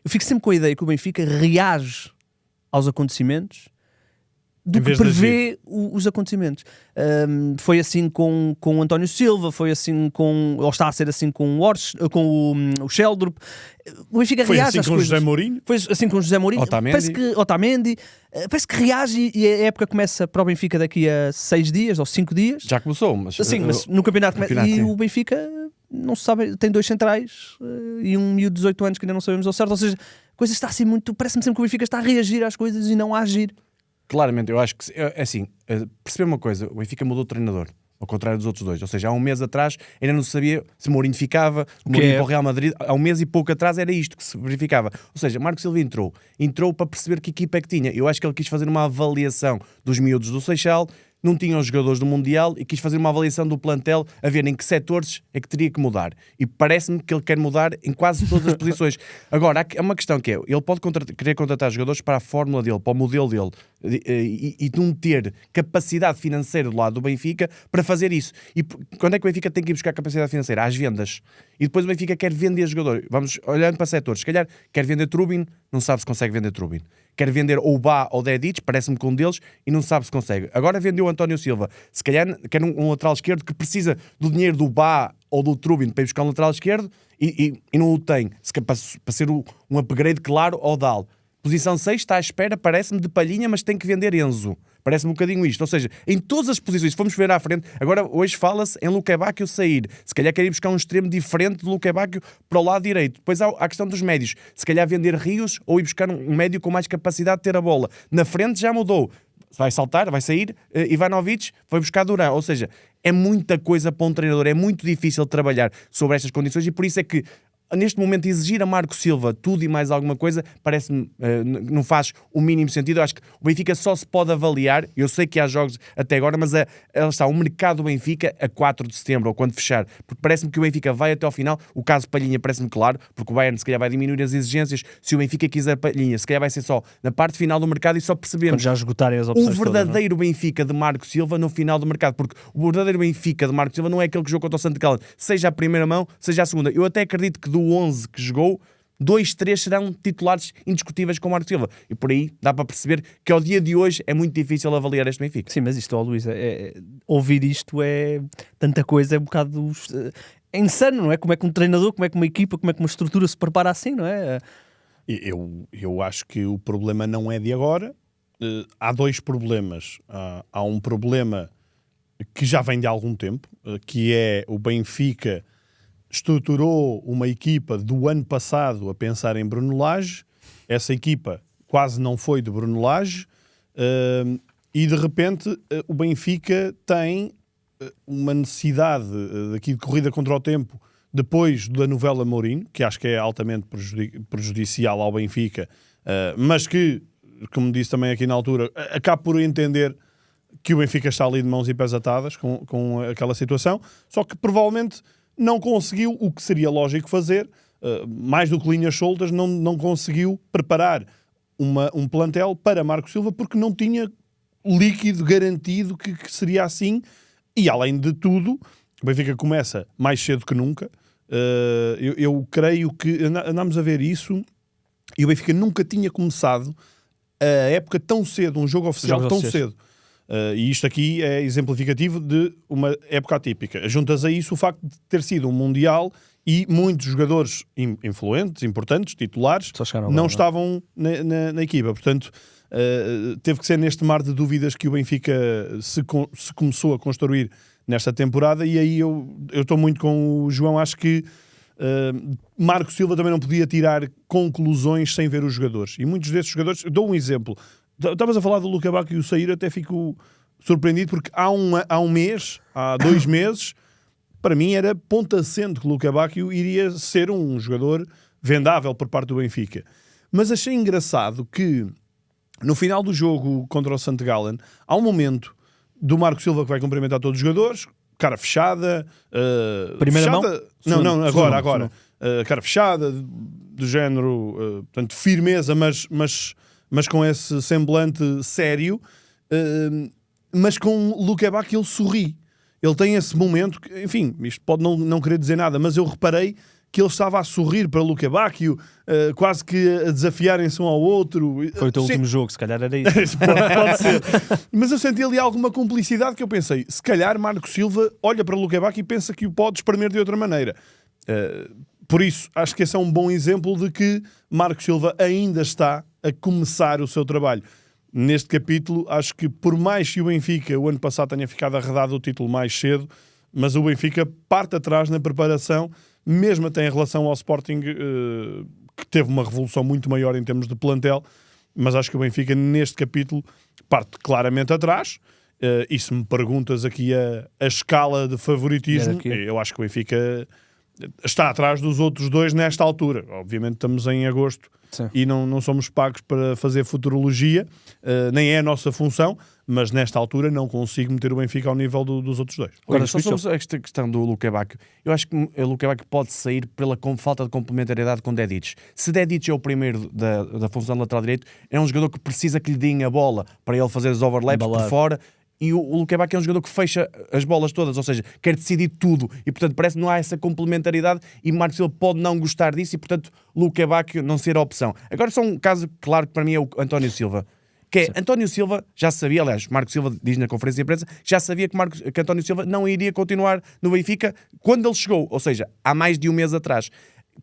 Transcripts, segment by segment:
eu fico sempre com a ideia que o Benfica reage aos acontecimentos do que prevê os acontecimentos. Foi assim com o António Silva, foi assim ou está a ser assim com o Sheldrup. O Benfica foi reage assim às com coisas. José Mourinho. Foi assim com o José Mourinho. Otamendi. Parece que reage e a época começa para o Benfica daqui a 6 dias ou 5 dias. Já começou, mas... Sim, mas no campeonato e o Benfica não se sabe, tem 2 centrais e um miúdo de 18 anos que ainda não sabemos ao certo. Ou seja, a coisa está assim muito... Parece-me sempre que o Benfica está a reagir às coisas e não a agir. Claramente, eu acho que, assim, perceber uma coisa, o Benfica mudou de treinador, ao contrário dos outros dois. Ou seja, há um mês atrás ainda não se sabia se Mourinho ficava, Mourinho para o Real Madrid. Há um mês e pouco atrás era isto que se verificava. Ou seja, Marco Silva entrou para perceber que equipa é que tinha. Eu acho que ele quis fazer uma avaliação dos miúdos do Seixal, não tinha os jogadores do Mundial e quis fazer uma avaliação do plantel a ver em que setores é que teria que mudar. E parece-me que ele quer mudar em quase todas as posições. Agora, há uma questão que é, ele pode querer contratar jogadores para a fórmula dele, para o modelo dele, e não ter capacidade financeira do lado do Benfica para fazer isso. E quando é que o Benfica tem que ir buscar capacidade financeira? Às vendas. E depois o Benfica quer vender jogadores. Vamos olhando para setores. Se calhar quer vender Trubin, não sabe se consegue vender Trubin. Quer vender ou Bá ou Dedic, parece-me que um deles, e não sabe se consegue. Agora vendeu o António Silva. Se calhar quer um lateral esquerdo que precisa do dinheiro do Bá ou do Trubin para ir buscar um lateral esquerdo e não o tem. Para ser um upgrade claro ao Dal. Posição 6 está à espera, parece-me, de Palhinha, mas tem que vender Enzo. Parece-me um bocadinho isto. Ou seja, em todas as posições, se formos ver à frente, agora hoje fala-se em Luque Bacchio sair. Se calhar quer ir buscar um extremo diferente do Luque Bacchio para o lado direito. Depois há a questão dos médios. Se calhar vender Rios ou ir buscar um médio com mais capacidade de ter a bola. Na frente já mudou. Vai saltar, vai sair, Ivanovic vai buscar Duran. Ou seja, é muita coisa para um treinador. É muito difícil trabalhar sobre estas condições e por isso é que neste momento exigir a Marco Silva tudo e mais alguma coisa parece-me não faz o mínimo sentido. Eu acho que o Benfica só se pode avaliar, eu sei que há jogos até agora, mas está o mercado do Benfica a 4 de setembro ou quando fechar, porque parece-me que o Benfica vai até ao final. O caso Palhinha parece-me claro, porque o Bayern se calhar vai diminuir as exigências. Se o Benfica quiser Palhinha, se calhar vai ser só na parte final do mercado e só percebemos quando já esgotarem as opções o verdadeiro todas, Benfica de Marco Silva no final do mercado, porque o verdadeiro Benfica de Marco Silva não é aquele que jogou contra o Santo Gallen, seja a primeira mão, seja a segunda. Eu até acredito que do 11 que jogou, 2, 3 serão titulares indiscutíveis com o Marco Silva. E por aí dá para perceber que ao dia de hoje é muito difícil avaliar este Benfica. Sim, mas isto, Luís, ouvir isto é tanta coisa, é um bocado é insano, não é? Como é que um treinador, como é que uma equipa, como é que uma estrutura se prepara assim, não é? Eu acho que o problema não é de agora. Há 2 problemas. Há um problema que já vem de algum tempo, que é o Benfica estruturou uma equipa do ano passado a pensar em Bruno Lage. Essa equipa quase não foi de Bruno Lage e de repente o Benfica tem uma necessidade daqui de corrida contra o tempo depois da novela Mourinho, que acho que é altamente prejudicial ao Benfica, mas que, como disse também aqui na altura, acabo por entender que o Benfica está ali de mãos e pés atadas com aquela situação, só que provavelmente não conseguiu o que seria lógico fazer, mais do que linhas soltas, não conseguiu preparar um plantel para Marco Silva porque não tinha líquido garantido que seria assim. E além de tudo, o Benfica começa mais cedo que nunca. Eu creio que andámos a ver isso e o Benfica nunca tinha começado a época tão cedo, um jogo oficial tão cedo. E isto aqui é exemplificativo de uma época atípica. Juntas a isso o facto de ter sido um Mundial e muitos jogadores influentes, importantes, titulares, não estavam na equipa. Portanto, teve que ser neste mar de dúvidas que o Benfica se começou a construir nesta temporada. E aí eu estou muito com o João. Acho que Marco Silva também não podia tirar conclusões sem ver os jogadores. E muitos desses jogadores... Dou um exemplo. Estavas a falar do Luque Bacchio e o sair, até fico surpreendido porque há 2 meses, para mim era ponto assente que o Luque Bacchio iria ser um jogador vendável por parte do Benfica. Mas achei engraçado que no final do jogo contra o St. Gallen há um momento do Marco Silva que vai cumprimentar todos os jogadores, cara fechada, primeira fechada, mão? Não, agora. Cara fechada, do género, portanto, firmeza, mas com esse semblante sério, mas com o Luque Bacchio ele sorri. Ele tem esse momento, que, enfim, isto pode não querer dizer nada, mas eu reparei que ele estava a sorrir para Luque Bacchio, quase que a desafiarem-se um ao outro. Foi o teu último jogo, se calhar era isso. Pode ser. Mas eu senti ali alguma cumplicidade que eu pensei, se calhar Marco Silva olha para Luque Bacchio e pensa que o pode espremer de outra maneira. Por isso, acho que esse é um bom exemplo de que Marco Silva ainda está a começar o seu trabalho. Neste capítulo, acho que por mais que o Benfica o ano passado tenha ficado arredado o título mais cedo, mas o Benfica parte atrás na preparação, mesmo até em relação ao Sporting, que teve uma revolução muito maior em termos de plantel, mas acho que o Benfica neste capítulo parte claramente atrás. E se me perguntas aqui a escala de favoritismo, eu acho que o Benfica está atrás dos outros dois nesta altura. Obviamente estamos em agosto. Sim. E não somos pagos para fazer futurologia, nem é a nossa função, mas nesta altura não consigo meter o Benfica ao nível dos outros dois. Agora, só sobre esta questão do Luque Bacchio, eu acho que o Luque Bacchio pode sair pela falta de complementariedade com Dedić. Se Dedić é o primeiro da função de lateral direito, é um jogador que precisa que lhe deem a bola para ele fazer os overlaps por fora. E o Luque Bacchio é um jogador que fecha as bolas todas, ou seja, quer decidir tudo. E, portanto, parece que não há essa complementaridade e Marco Silva pode não gostar disso e, portanto, Luque Bacchio não ser a opção. Agora, só um caso claro que para mim é o António Silva. Que é, António Silva já sabia, aliás, Marco Silva diz na conferência de imprensa, já sabia que António Silva não iria continuar no Benfica quando ele chegou, ou seja, há mais de um mês atrás.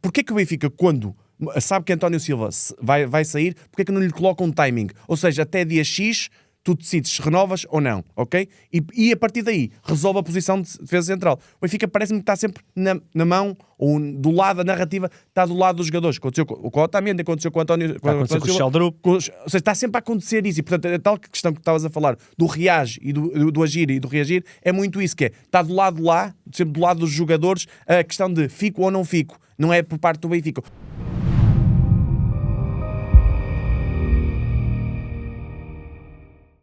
Porquê que o Benfica, quando sabe que António Silva vai sair, porquê que não lhe coloca um timing? Ou seja, até dia X... tu decides se renovas ou não, ok? E a partir daí, resolve a posição de defesa central. O Benfica parece-me que está sempre na mão, ou do lado da narrativa, está do lado dos jogadores. Aconteceu com o Otamendi, aconteceu com o António... Aconteceu com o Sheldrup. Ou seja, está sempre a acontecer isso. E, portanto, a tal questão que estavas a falar, do reage e do agir e do reagir, é muito isso, que é, está do lado lá, sempre do lado dos jogadores, a questão de fico ou não fico. Não é por parte do Benfica.